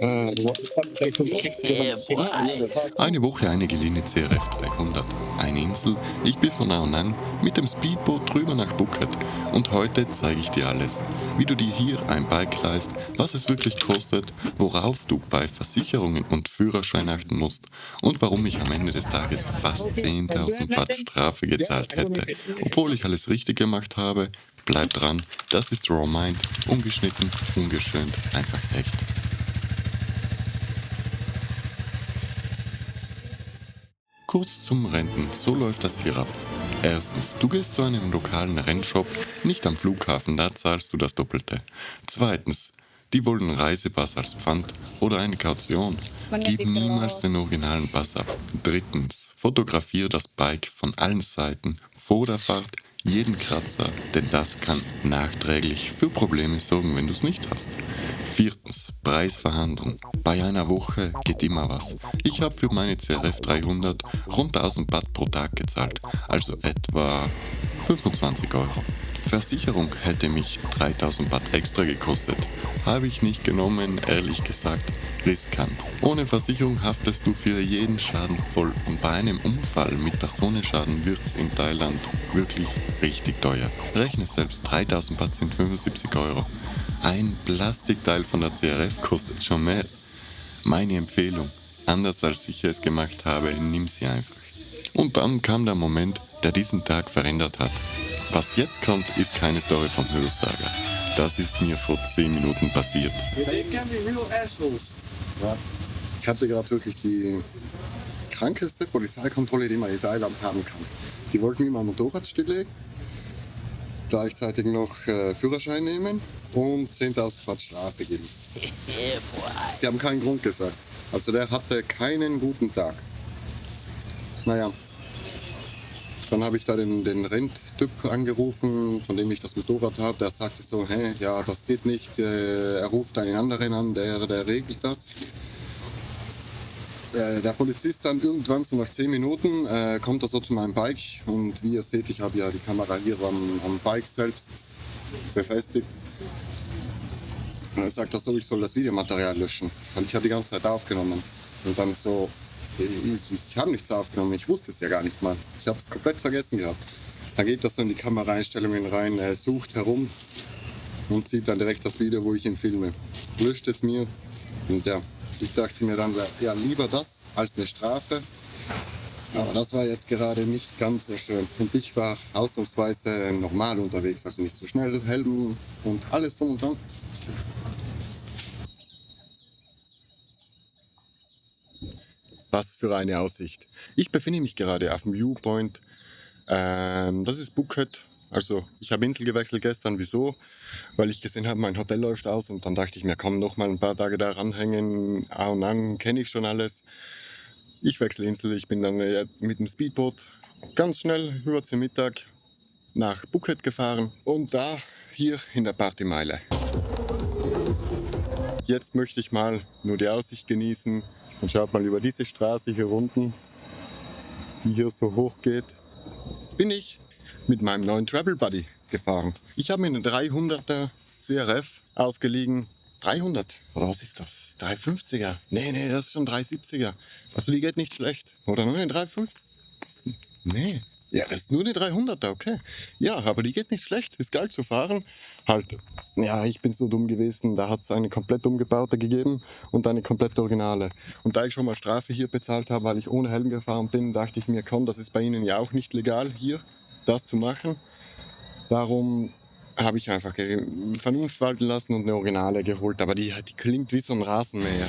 Eine Woche eine geliehene CRF 300, eine Insel, ich bin von Nang mit dem Speedboot drüber nach Phuket und heute zeige ich dir alles. Wie du dir hier ein Bike leist, was es wirklich kostet, worauf du bei Versicherungen und Führerschein achten musst und warum ich am Ende des Tages fast 10.000 Baht Strafe gezahlt hätte. Obwohl ich alles richtig gemacht habe, bleib dran, das ist Raw Mind, ungeschnitten, ungeschönt, einfach echt. Kurz zum Renten, so läuft das hier ab. Erstens, du gehst zu einem lokalen Rennshop, nicht am Flughafen, da zahlst du das Doppelte. Zweitens, die wollen Reisepass als Pfand oder eine Kaution. Gib niemals den originalen Pass ab. Drittens, fotografiere das Bike von allen Seiten, vor der Fahrt, jeden Kratzer, denn das kann nachträglich für Probleme sorgen, wenn du es nicht hast. Viertens, Preis verhandeln. Bei einer Woche geht immer was. Ich habe für meine CRF 300 rund 1000 Baht pro Tag gezahlt, also etwa 25 Euro. Versicherung hätte mich 3000 Baht extra gekostet. Habe ich nicht genommen, ehrlich gesagt. Riskant. Ohne Versicherung haftest du für jeden Schaden voll und bei einem Unfall mit Personenschaden wird's in Thailand wirklich richtig teuer. Rechne selbst, 3000 Baht sind 75 Euro. Ein Plastikteil von der CRF kostet schon mehr. Meine Empfehlung, anders als ich es gemacht habe, nimm sie einfach. Und dann kam der Moment, der diesen Tag verändert hat. Was jetzt kommt, ist keine Story vom Hörensager. Das ist mir vor 10 Minuten passiert. Ja. Ich hatte gerade wirklich die krankeste Polizeikontrolle, die man in Thailand haben kann. Die wollten mir mein Motorrad stilllegen, gleichzeitig noch Führerschein nehmen und 10.000 Baht Strafe geben. Sie haben keinen Grund gesagt. Also der hatte keinen guten Tag. Naja, dann habe ich da den Renttyp angerufen, von dem ich das Motorrad habe. Der sagte so, hey, ja, das geht nicht. Er ruft einen anderen an, der regelt das. Der Polizist dann irgendwann so nach 10 Minuten kommt er so zu meinem Bike und wie ihr seht, ich habe ja die Kamera hier am Bike selbst befestigt. Und er sagt, ich soll das Videomaterial löschen, weil ich habe die ganze Zeit aufgenommen. Und dann so, ich habe nichts aufgenommen, ich wusste es ja gar nicht mal. Ich habe es komplett vergessen gehabt. Dann geht das so in die Kameraeinstellungen rein, er sucht herum und sieht dann direkt das Video, wo ich ihn filme. Löscht es mir und ja, ich dachte mir dann, ja, lieber das als eine Strafe. Aber das war jetzt gerade nicht ganz so schön. Und ich war ausnahmsweise normal unterwegs, also nicht so schnell, Helm und alles drum und dran. Was für eine Aussicht. Ich befinde mich gerade auf dem Viewpoint. Das ist Phuket. Also ich habe Insel gewechselt gestern. Wieso? Weil ich gesehen habe, mein Hotel läuft aus und dann dachte ich mir, komm, noch mal ein paar Tage da ranhängen. Und an kenne ich schon alles. Ich wechsle Insel. Ich bin dann mit dem Speedboot ganz schnell über zum Mittag nach Phuket gefahren und da hier in der Partymeile. Jetzt möchte ich mal nur die Aussicht genießen und schaut mal über diese Straße hier unten, die hier so hoch geht, bin ich mit meinem neuen Travel Buddy gefahren. Ich habe mir eine 300er CRF ausgeliehen. 300? Oder was ist das? 350er? Nee, das ist schon 370er. Also die geht nicht schlecht. Oder nur eine 350? Nee. Ja, das ist nur eine 300er, okay. Ja, aber die geht nicht schlecht. Ist geil zu fahren. Halt, ja, ich bin so dumm gewesen. Da hat es eine komplett umgebaute gegeben und eine komplett originale. Und da ich schon mal Strafe hier bezahlt habe, weil ich ohne Helm gefahren bin, dachte ich mir, komm, das ist bei Ihnen ja auch nicht legal, hier das zu machen. Darum habe ich einfach Vernunft walten lassen und eine Originale geholt. Aber die klingt wie so ein Rasenmäher.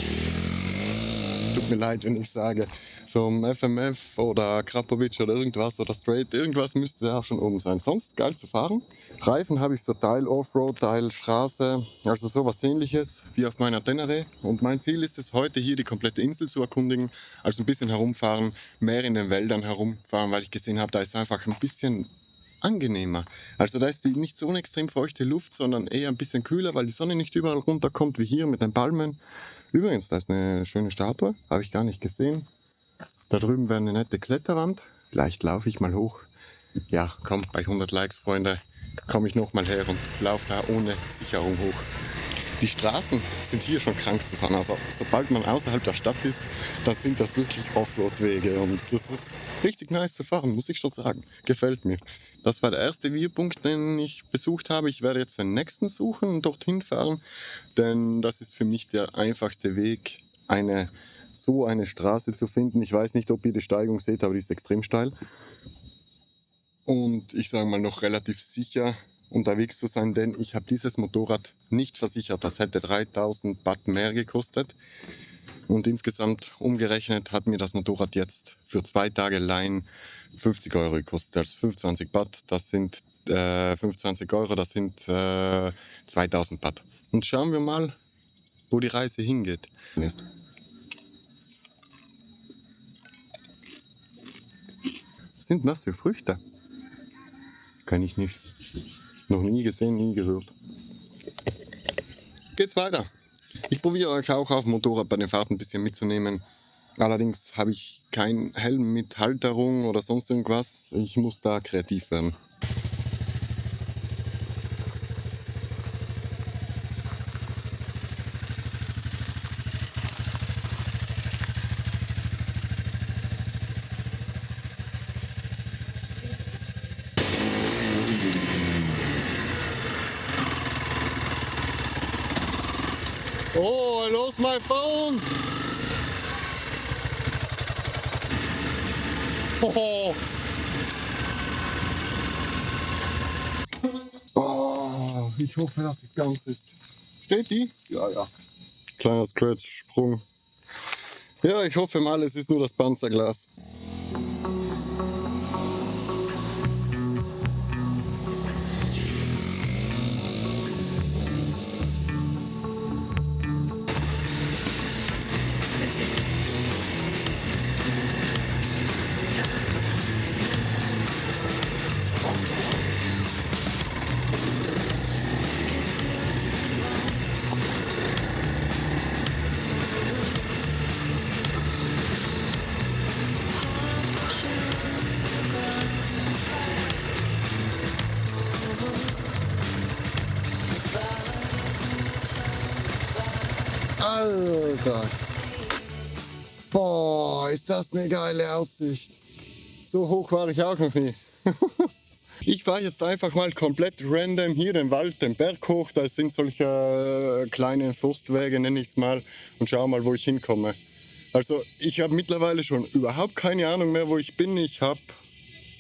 Tut mir leid, wenn ich sage, so ein FMF oder Krapovic oder irgendwas oder Straight, irgendwas müsste da schon oben sein. Sonst geil zu fahren. Reifen habe ich so Teil Offroad, Teil Straße, also sowas ähnliches wie auf meiner Tenere. Und mein Ziel ist es heute hier die komplette Insel zu erkundigen, also ein bisschen herumfahren, mehr in den Wäldern herumfahren, weil ich gesehen habe, da ist einfach ein bisschen angenehmer. Also da ist die nicht so eine extrem feuchte Luft, sondern eher ein bisschen kühler, weil die Sonne nicht überall runterkommt wie hier mit den Palmen. Übrigens, da ist eine schöne Statue, habe ich gar nicht gesehen. Da drüben wäre eine nette Kletterwand. Vielleicht laufe ich mal hoch. Ja, komm, bei 100 Likes, Freunde, komme ich noch mal her und laufe da ohne Sicherung hoch. Die Straßen sind hier schon krank zu fahren. Also sobald man außerhalb der Stadt ist, dann sind das wirklich Offroad-Wege. Und das ist richtig nice zu fahren, muss ich schon sagen. Gefällt mir. Das war der erste Viewpunkt, den ich besucht habe. Ich werde jetzt den nächsten suchen und dorthin fahren. Denn das ist für mich der einfachste Weg, so eine Straße zu finden. Ich weiß nicht, ob ihr die Steigung seht, aber die ist extrem steil. Und ich sage mal noch relativ sicher unterwegs zu sein, denn ich habe dieses Motorrad nicht versichert. Das hätte 3000 Baht mehr gekostet. Und insgesamt umgerechnet hat mir das Motorrad jetzt für 2 Tage Leihen 50 Euro gekostet. Also 25 Baht, das sind 25 Euro, das sind 2000 Baht. Und schauen wir mal, wo die Reise hingeht. Was sind das für Früchte? Kann ich nicht. Noch nie gesehen, nie gehört. Geht's weiter. Ich probiere euch auch auf dem Motorrad bei den Fahrten ein bisschen mitzunehmen. Allerdings habe ich keinen Helm mit Halterung oder sonst irgendwas. Ich muss da kreativ werden. Oh, I lost my phone! Oh. Oh, ich hoffe, dass das ganz ist. Steht die? Ja, ja. Kleiner Scratch-Sprung. Ja, ich hoffe mal, es ist nur das Panzerglas. Alter. Boah, ist das eine geile Aussicht. So hoch war ich auch noch nie. Ich fahre jetzt einfach mal komplett random hier den Wald, den Berg hoch. Da sind solche kleine Forstwege, nenne ich es mal. Und schau mal, wo ich hinkomme. Also ich habe mittlerweile schon überhaupt keine Ahnung mehr, wo ich bin. Ich habe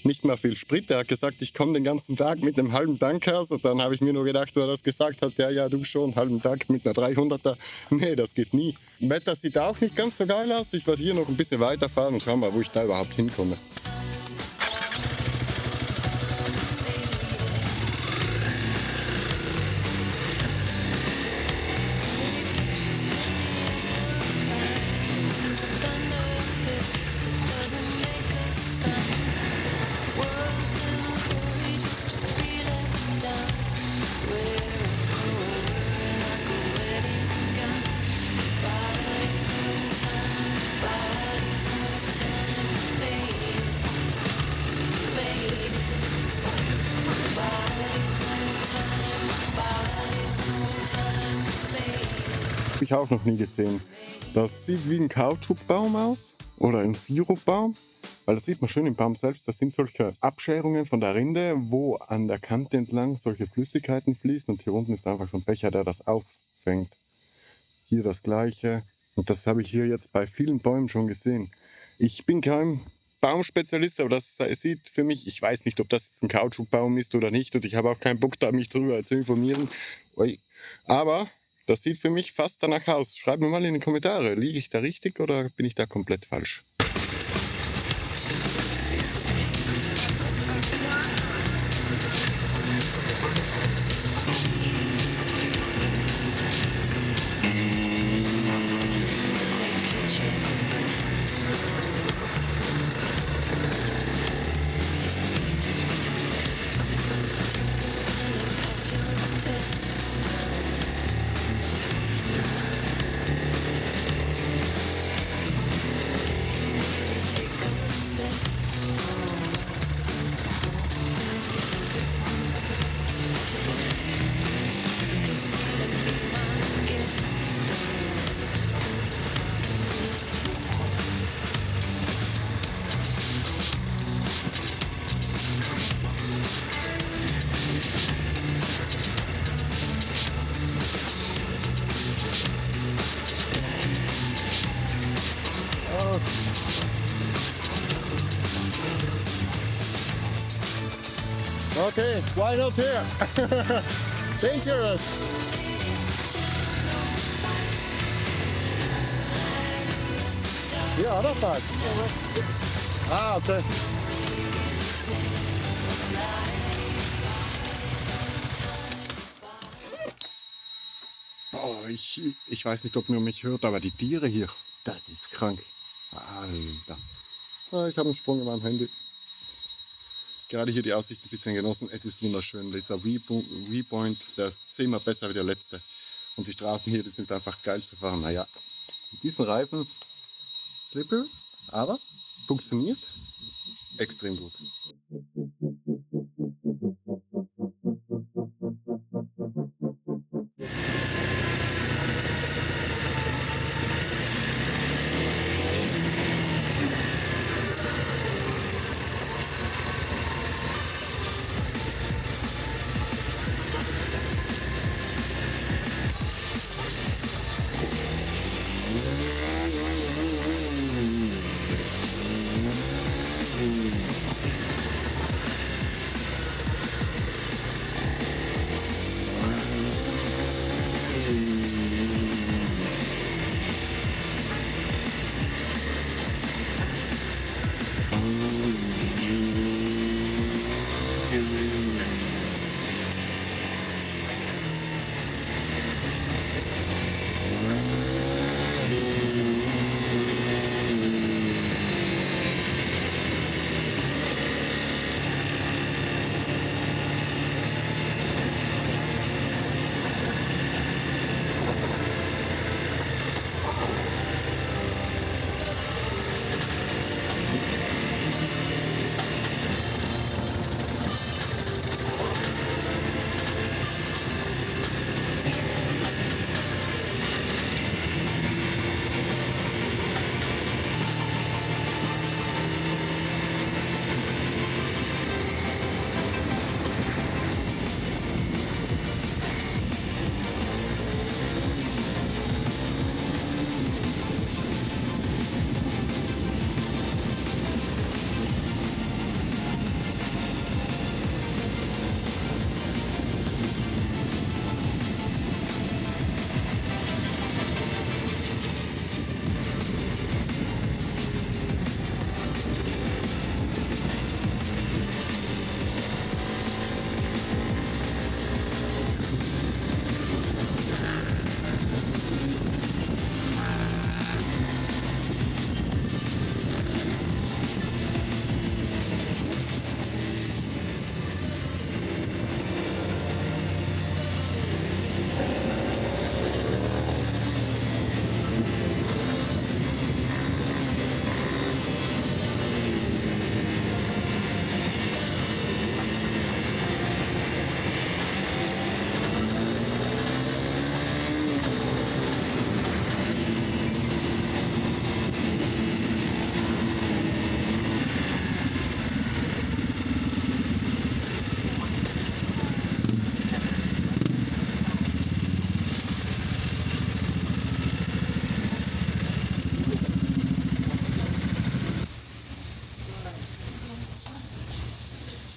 nicht mehr viel Sprit. Er hat gesagt, ich komme den ganzen Tag mit einem halben Tank aus. Und dann habe ich mir nur gedacht, wo er das gesagt hat, ja, du schon, einen halben Tank mit einer 300er. Nee, das geht nie. Wetter sieht auch nicht ganz so geil aus. Ich werde hier noch ein bisschen weiterfahren und schauen mal, wo ich da überhaupt hinkomme. Habe ich auch noch nie gesehen. Das sieht wie ein Kautschukbaum aus oder ein Sirupbaum, weil das sieht man schön im Baum selbst. Das sind solche Abscherungen von der Rinde, wo an der Kante entlang solche Flüssigkeiten fließen und hier unten ist einfach so ein Becher, der das auffängt. Hier das Gleiche und das habe ich hier jetzt bei vielen Bäumen schon gesehen. Ich bin kein Baumspezialist, aber das sieht für mich, ich weiß nicht, ob das jetzt ein Kautschukbaum ist oder nicht und ich habe auch keinen Bock da, mich darüber zu informieren. Aber das sieht für mich fast danach aus. Schreibt mir mal in die Kommentare, liege ich da richtig oder bin ich da komplett falsch? Okay, why not here? Dangerous. Yeah, other side. Ah, okay. Oh, ich weiß nicht, ob man mich hört, aber die Tiere hier, das ist krank. Alter. Ah, ich habe einen Sprung in meinem Handy. Gerade hier die Aussicht ein bisschen genossen. Es ist wunderschön. Dieser Viewpoint, der ist 10-mal besser wie der letzte. Und die Straßen hier, die sind einfach geil zu fahren. Naja, mit diesen Reifen, Slippel, aber funktioniert extrem gut.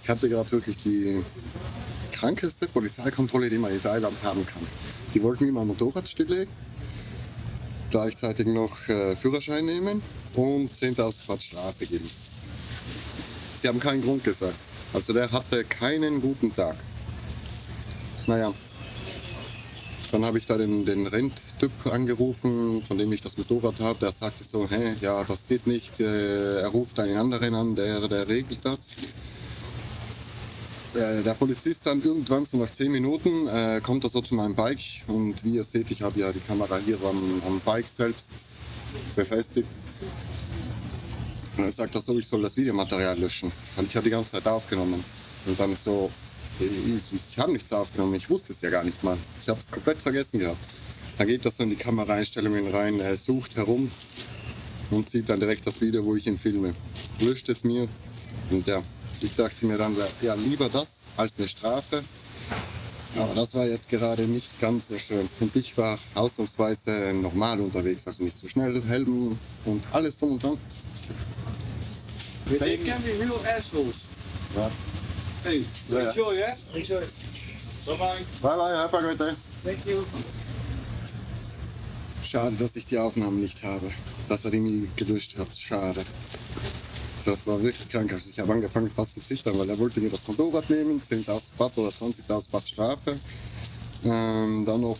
Ich hatte gerade wirklich die krankeste Polizeikontrolle, die man in Thailand haben kann. Die wollten mir mein Motorrad stilllegen, gleichzeitig noch Führerschein nehmen und 10.000 Baht Strafe geben. Sie haben keinen Grund gesagt. Also der hatte keinen guten Tag. Naja, dann habe ich da den Renttyp angerufen, von dem ich das Motorrad habe. Der sagte so, hey, ja, das geht nicht. Er ruft einen anderen an, der regelt das. Der Polizist dann irgendwann, so nach 10 Minuten, kommt er so zu meinem Bike und wie ihr seht, ich habe ja die Kamera hier am Bike selbst befestigt. Und er sagt so, ich soll das Videomaterial löschen, weil ich habe die ganze Zeit aufgenommen. Und dann so, ich habe nichts aufgenommen, ich wusste es ja gar nicht mal. Ich habe es komplett vergessen gehabt. Dann geht er so in die Kameraeinstellungen rein, er sucht herum und sieht dann direkt das Video, wo ich ihn filme. Löscht es mir und ja. Ich dachte mir dann, ja, lieber das als eine Strafe. Aber das war jetzt gerade nicht ganz so schön. Und ich war ausnahmsweise normal unterwegs, also nicht zu schnell, Helm und alles drum und dran. They can be real assholes. Ja. Hey, Ja. enjoy, yeah? Enjoy. Bye bye. Bye bye, have a great day. Thank you. Schade, dass ich die Aufnahmen nicht habe. Dass er die nie gelöscht hat. Schade. Das war wirklich krank. Also ich habe angefangen fast zu zittern, weil er wollte mir das Motorrad nehmen, 10.000 Baht oder 20.000 Baht Strafe. Dann noch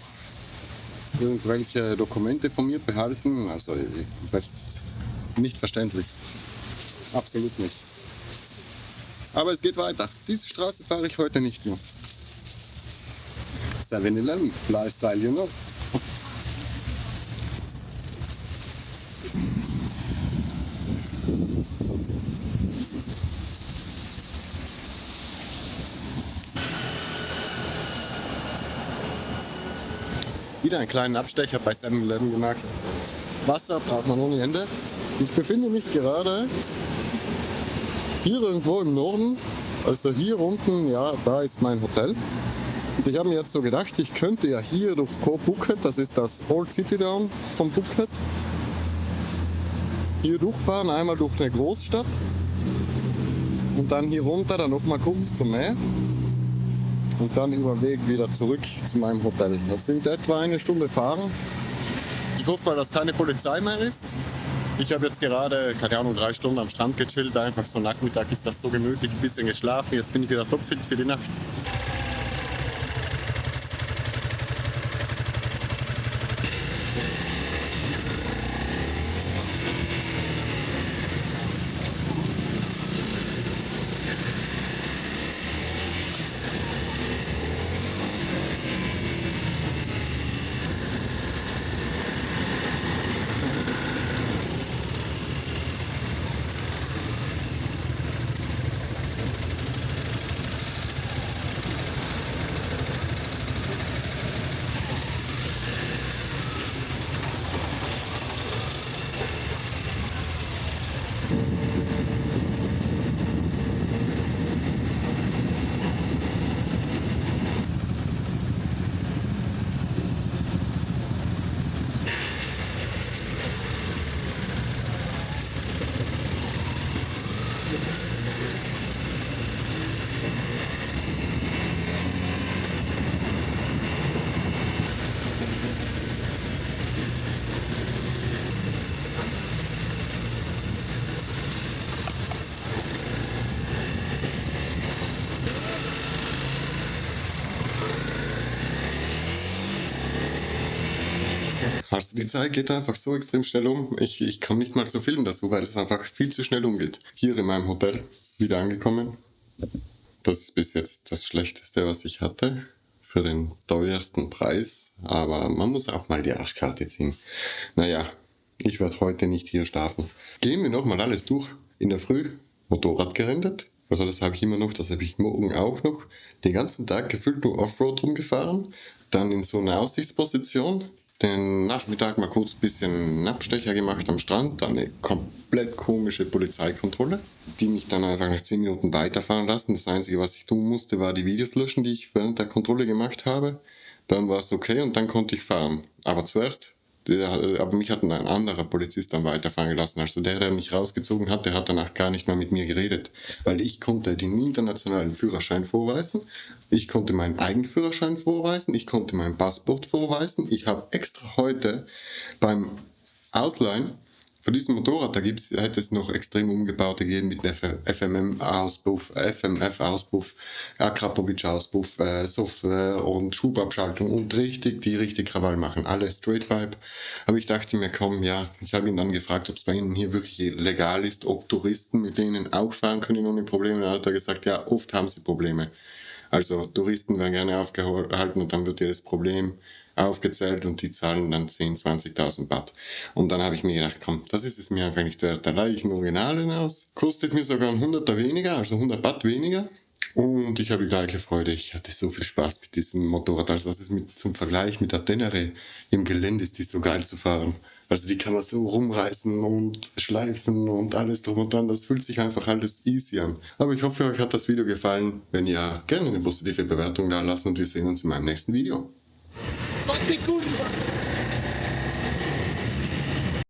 irgendwelche Dokumente von mir behalten. Also nicht verständlich. Absolut nicht. Aber es geht weiter. Diese Straße fahre ich heute nicht mehr. 7-Eleven, Lifestyle, you know. Wieder einen kleinen Abstecher bei 7-Eleven gemacht. Wasser braucht man ohne Ende. Ich befinde mich gerade hier irgendwo im Norden. Also hier unten, ja, da ist mein Hotel. Und ich habe mir jetzt so gedacht, ich könnte ja hier durch Koh Phuket, das ist das Old City Town von Phuket, hier durchfahren, einmal durch eine Großstadt und dann hier runter, dann nochmal kurz zum Meer und dann über den Weg wieder zurück zu meinem Hotel. Das sind etwa 1 Stunde fahren. Ich hoffe mal, dass keine Polizei mehr ist. Ich habe jetzt gerade, keine Ahnung, 3 Stunden am Strand gechillt, einfach so Nachmittag ist das so gemütlich, ein bisschen geschlafen, jetzt bin ich wieder topfit für die Nacht. Also die Zeit geht einfach so extrem schnell um. Ich kann nicht mal so filmen dazu, weil es einfach viel zu schnell umgeht. Hier in meinem Hotel, wieder angekommen. Das ist bis jetzt das Schlechteste, was ich hatte. Für den teuersten Preis. Aber man muss auch mal die Arschkarte ziehen. Naja, ich werde heute nicht hier schlafen. Gehen wir nochmal alles durch. In der Früh Motorrad gerendet. Also das habe ich immer noch, das habe ich morgen auch noch. Den ganzen Tag gefühlt nur Offroad rumgefahren. Dann in so einer Aussichtsposition. Den Nachmittag mal kurz ein bisschen einen Abstecher gemacht am Strand, dann eine komplett komische Polizeikontrolle, die mich dann einfach nach 10 Minuten weiterfahren lassen. Das Einzige, was ich tun musste, war die Videos löschen, die ich während der Kontrolle gemacht habe. Dann war es okay und dann konnte ich fahren. Aber zuerst, aber mich hat ein anderer Polizist dann weiterfahren gelassen. Also der mich rausgezogen hat, der hat danach gar nicht mehr mit mir geredet. Weil ich konnte den internationalen Führerschein vorweisen, ich konnte meinen Eigenführerschein vorweisen, ich konnte mein Passport vorweisen. Ich habe extra heute beim Ausleihen für diesen Motorrad, hätte es noch extrem umgebaute gegeben mit FMM-Auspuff, FMF-Auspuff, Akrapovic-Auspuff, Software und Schubabschaltung und die richtig Krawall machen. Alle Straight Pipe. Aber ich dachte mir, komm, ja, ich habe ihn dann gefragt, ob es bei Ihnen hier wirklich legal ist, ob Touristen mit denen auch fahren können ohne Probleme. Dann hat er gesagt, ja, oft haben sie Probleme. Also Touristen werden gerne aufgehalten und dann wird ihr das Problem aufgezählt und die zahlen dann 10.000, 20.000 Baht. Und dann habe ich mir gedacht, komm, das ist es mir einfach nicht wert. Da leihe ich einen Originalen aus. Kostet mir sogar ein 100er weniger, also 100 Baht weniger. Und ich habe die gleiche Freude. Ich hatte so viel Spaß mit diesem Motorrad. Also das ist zum Vergleich mit der Tenere im Gelände ist die so geil zu fahren. Also die kann man so rumreißen und schleifen und alles drum und dran. Das fühlt sich einfach alles easy an. Aber ich hoffe, euch hat das Video gefallen. Wenn ja, gerne eine positive Bewertung da lassen und wir sehen uns in meinem nächsten Video. Fuck die Kurve!